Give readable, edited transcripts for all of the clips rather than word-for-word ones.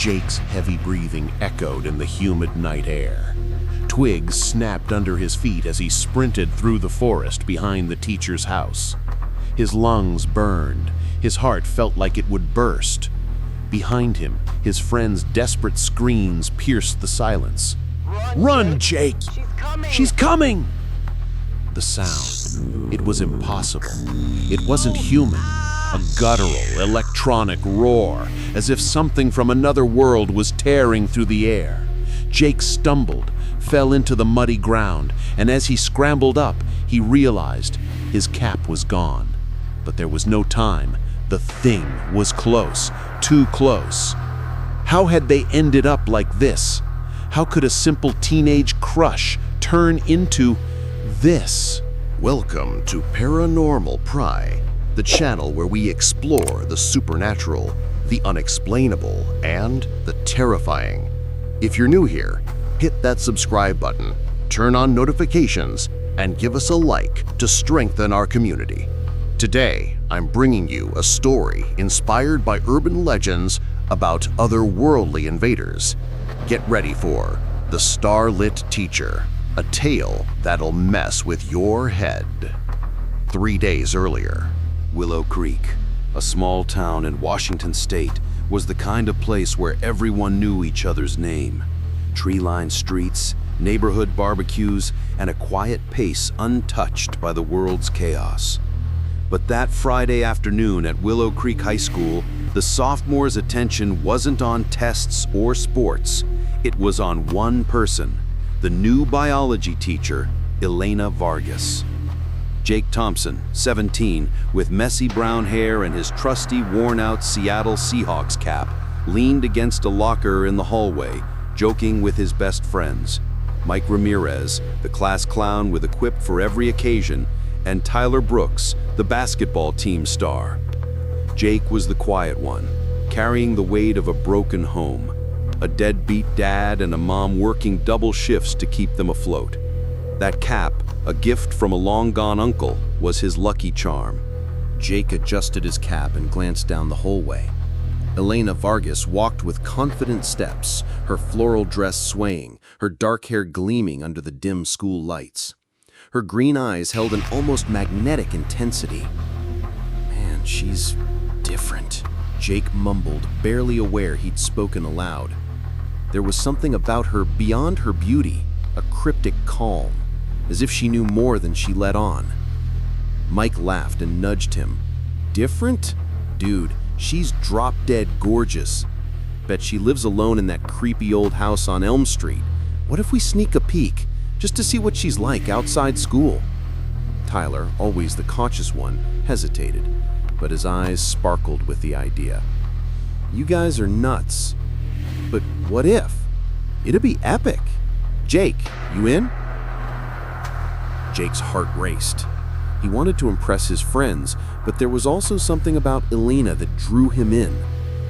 Jake's heavy breathing echoed in the humid night air. Twigs snapped under his feet as he sprinted through the forest behind the teacher's house. His lungs burned. His heart felt like it would burst. Behind him, his friends' desperate screams pierced the silence. "Run, Jake! She's coming!" The sound. It was impossible. It wasn't human. A guttural, electronic roar, as if something from another world was tearing through the air. Jake stumbled, fell into the muddy ground, and as he scrambled up, he realized his cap was gone. But there was no time. The thing was close, too close. How had they ended up like this? How could a simple teenage crush turn into this? Welcome to Paranormal Pry, the channel where we explore the supernatural, the unexplainable, and the terrifying. If you're new here, hit that subscribe button, turn on notifications, and give us a like to strengthen our community. Today, I'm bringing you a story inspired by urban legends about otherworldly invaders. Get ready for The Starlit Teacher, a tale that'll mess with your head. 3 days earlier, Willow Creek, a small town in Washington State, was the kind of place where everyone knew each other's name. Tree-lined streets, neighborhood barbecues, and a quiet pace untouched by the world's chaos. But that Friday afternoon at Willow Creek High School, the sophomores' attention wasn't on tests or sports. It was on one person, the new biology teacher, Elena Vargas. Jake Thompson, 17, with messy brown hair and his trusty worn-out Seattle Seahawks cap, leaned against a locker in the hallway, joking with his best friends. Mike Ramirez, the class clown with a quip for every occasion, and Tyler Brooks, the basketball team star. Jake was the quiet one, carrying the weight of a broken home, a deadbeat dad and a mom working double shifts to keep them afloat. That cap, a gift from a long-gone uncle, was his lucky charm. Jake adjusted his cap and glanced down the hallway. Elena Vargas walked with confident steps, her floral dress swaying, her dark hair gleaming under the dim school lights. Her green eyes held an almost magnetic intensity. "Man, she's different," Jake mumbled, barely aware he'd spoken aloud. There was something about her beyond her beauty, a cryptic calm, as if she knew more than she let on. Mike laughed and nudged him. "Different? Dude, she's drop-dead gorgeous. Bet she lives alone in that creepy old house on Elm Street. What if we sneak a peek, just to see what she's like outside school?" Tyler, always the cautious one, hesitated, but his eyes sparkled with the idea. "You guys are nuts. But what if? It'd be epic. Jake, you in?" Jake's heart raced. He wanted to impress his friends, but there was also something about Elena that drew him in,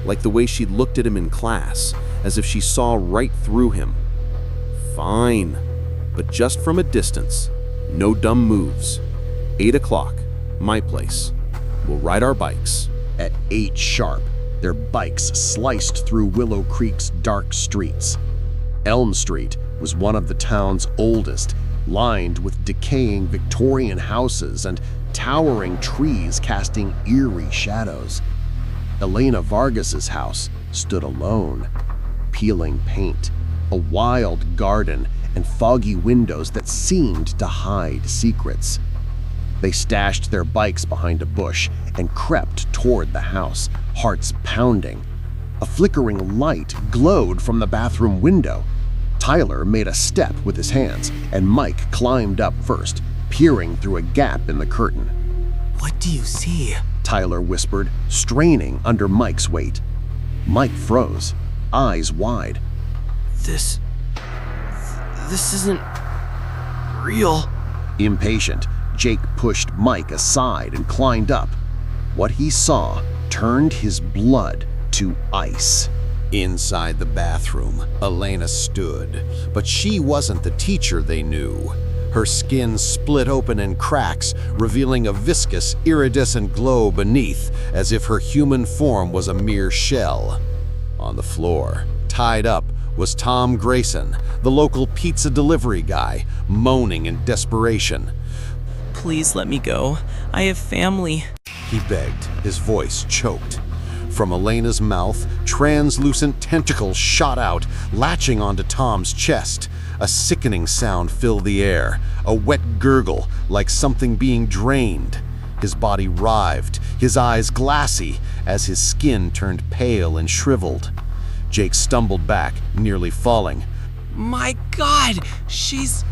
like the way she looked at him in class, as if she saw right through him. "Fine, but just from a distance. No dumb moves. 8 o'clock, my place. We'll ride our bikes." at 8 sharp, their bikes sliced through Willow Creek's dark streets. Elm Street was one of the town's oldest, lined with decaying Victorian houses and towering trees casting eerie shadows. Elena Vargas's house stood alone, peeling paint, a wild garden, and foggy windows that seemed to hide secrets. They stashed their bikes behind a bush and crept toward the house, hearts pounding. A flickering light glowed from the bathroom window. Tyler made a step with his hands, and Mike climbed up first, peering through a gap in the curtain. "What do you see?" Tyler whispered, straining under Mike's weight. Mike froze, eyes wide. This isn't real." Impatient, Jake pushed Mike aside and climbed up. What he saw turned his blood to ice. Inside the bathroom, Elena stood, but she wasn't the teacher they knew. Her skin split open in cracks, revealing a viscous, iridescent glow beneath, as if her human form was a mere shell. On the floor, tied up, was Tom Grayson, the local pizza delivery guy, moaning in desperation. Please let me go. I have family. He begged, his voice choked. From Elena's mouth, translucent tentacles shot out, latching onto Tom's chest. A sickening sound filled the air, a wet gurgle like something being drained. His body writhed, his eyes glassy, as his skin turned pale and shriveled. Jake stumbled back, nearly falling. My God, she's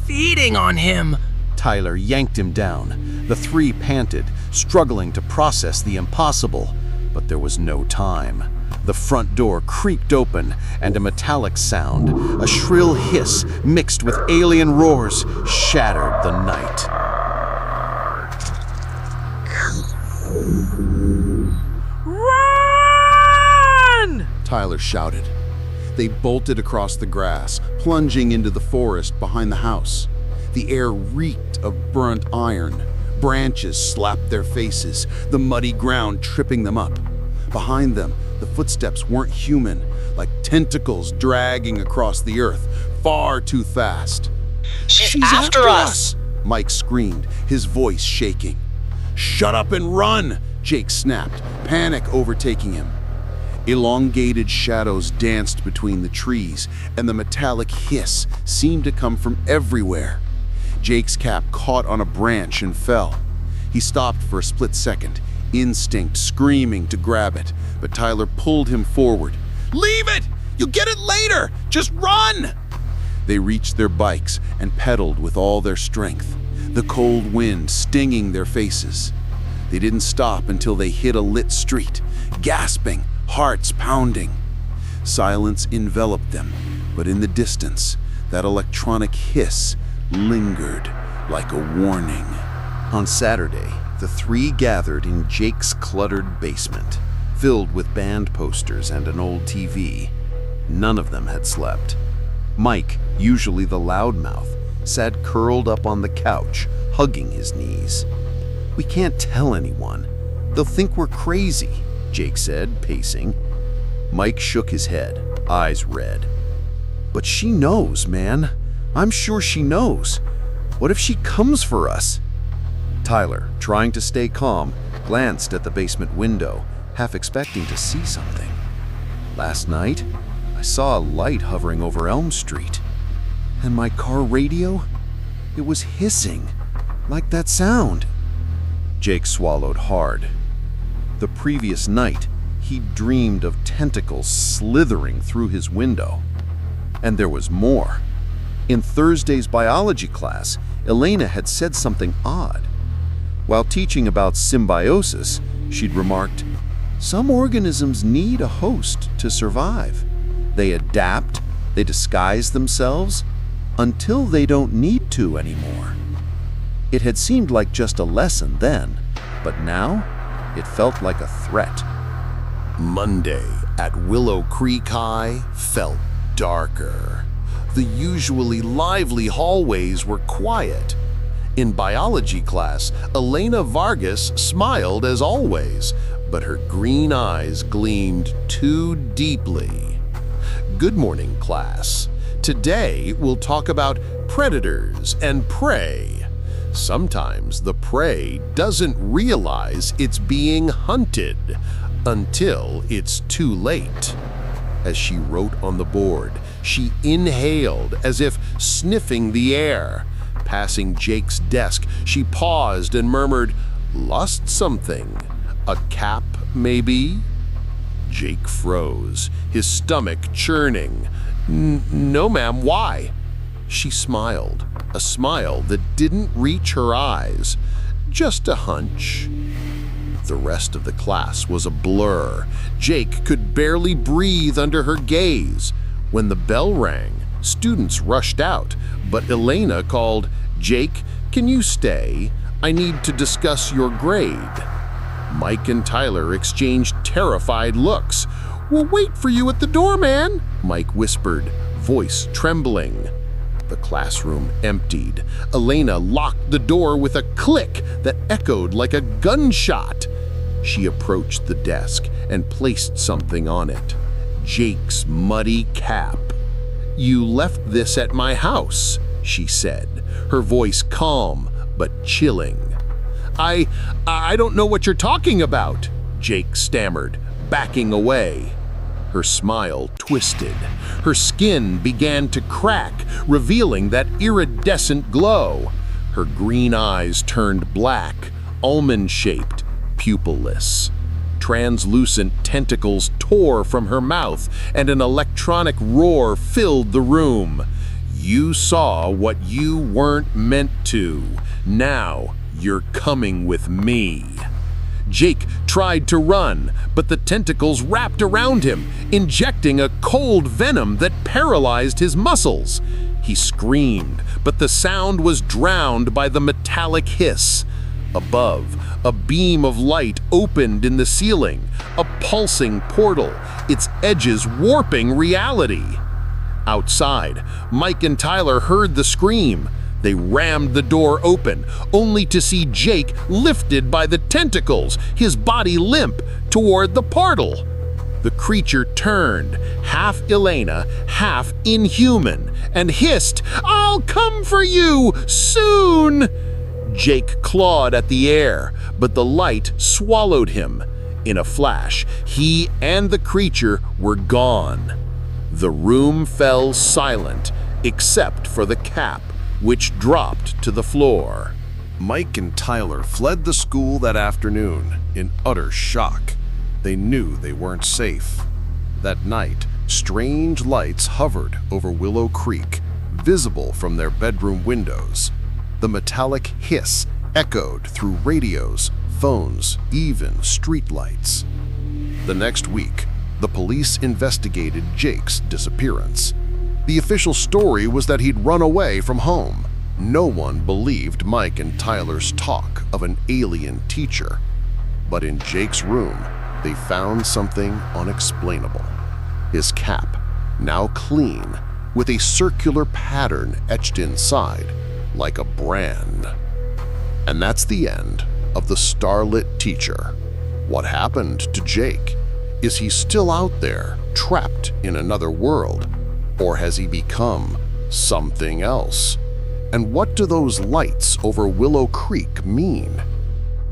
feeding on him. Tyler yanked him down. The three panted, struggling to process the impossible. But there was no time. The front door creaked open, and a metallic sound, a shrill hiss mixed with alien roars, shattered the night. Run! Tyler shouted. They bolted across the grass, plunging into the forest behind the house. The air reeked of burnt iron. Branches slapped their faces, the muddy ground tripping them up. Behind them, the footsteps weren't human, like tentacles dragging across the earth, far too fast. She's after us! Mike screamed, his voice shaking. Shut up and run! Jake snapped, panic overtaking him. Elongated shadows danced between the trees, and the metallic hiss seemed to come from everywhere. Jake's cap caught on a branch and fell. He stopped for a split second, instinct screaming to grab it, but Tyler pulled him forward. Leave it! You'll get it later! Just run! They reached their bikes and pedaled with all their strength, the cold wind stinging their faces. They didn't stop until they hit a lit street, gasping, hearts pounding. Silence enveloped them, but in the distance, that electronic hiss lingered like a warning. On Saturday, the three gathered in Jake's cluttered basement, filled with band posters and an old TV. None of them had slept. Mike, usually the loudmouth, sat curled up on the couch, hugging his knees. "We can't tell anyone. They'll think we're crazy," Jake said, pacing. Mike shook his head, eyes red. "But she knows, man. I'm sure she knows. What if she comes for us?" Tyler, trying to stay calm, glanced at the basement window, half expecting to see something. "Last night, I saw a light hovering over Elm Street. And my car radio? It was hissing, like that sound." Jake swallowed hard. The previous night, he dreamed of tentacles slithering through his window. And there was more. In Thursday's biology class, Elena had said something odd. While teaching about symbiosis, she'd remarked, "Some organisms need a host to survive. They adapt, they disguise themselves, until they don't need to anymore." It had seemed like just a lesson then, but now it felt like a threat. Monday at Willow Creek High felt darker. The usually lively hallways were quiet. In biology class, Elena Vargas smiled as always, but her green eyes gleamed too deeply. Good morning, class. Today we'll talk about predators and prey. Sometimes the prey doesn't realize it's being hunted until it's too late. As she wrote on the board, she inhaled as if sniffing the air. Passing Jake's desk, she paused and murmured, "Lost something? A cap, maybe?" Jake froze, his stomach churning. No, ma'am, why?" She smiled, a smile that didn't reach her eyes. "Just a hunch." The rest of the class was a blur. Jake could barely breathe under her gaze. When the bell rang, students rushed out, but Elena called, "Jake, can you stay? I need to discuss your grade." Mike and Tyler exchanged terrified looks. "We'll wait for you at the door, man," Mike whispered, voice trembling. The classroom emptied. Elena locked the door with a click that echoed like a gunshot. She approached the desk and placed something on it. Jake's muddy cap. "You left this at my house," she said, her voice calm but chilling. I don't know what you're talking about," Jake stammered, backing away. Her smile twisted. Her skin began to crack, revealing that iridescent glow. Her green eyes turned black, almond-shaped, pupilless. Translucent tentacles tore from her mouth, and an electronic roar filled the room. "You saw what you weren't meant to. Now you're coming with me." Jake tried to run, but the tentacles wrapped around him, injecting a cold venom that paralyzed his muscles. He screamed, but the sound was drowned by the metallic hiss. Above, a beam of light opened in the ceiling, a pulsing portal, its edges warping reality. Outside, Mike and Tyler heard the scream. They rammed the door open, only to see Jake lifted by the tentacles, his body limp, toward the portal. The creature turned, half Elena, half inhuman, and hissed, "I'll come for you, soon!" Jake clawed at the air, but the light swallowed him. In a flash, he and the creature were gone. The room fell silent, except for the cap, which dropped to the floor. Mike and Tyler fled the school that afternoon in utter shock. They knew they weren't safe. That night, strange lights hovered over Willow Creek, visible from their bedroom windows. The metallic hiss echoed through radios, phones, even streetlights. The next week, the police investigated Jake's disappearance. The official story was that he'd run away from home. No one believed Mike and Tyler's talk of an alien teacher. But in Jake's room, they found something unexplainable. His cap, now clean, with a circular pattern etched inside, like a brand. And that's the end of the Starlit Teacher. What happened to Jake? Is he still out there, trapped in another world? Or has he become something else? And what do those lights over Willow Creek mean?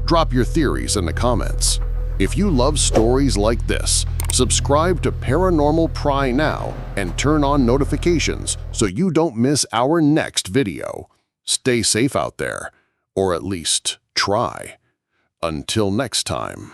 Drop your theories in the comments. If you love stories like this, subscribe to Paranormal Pry now and turn on notifications so you don't miss our next video. Stay safe out there, or at least try. Until next time.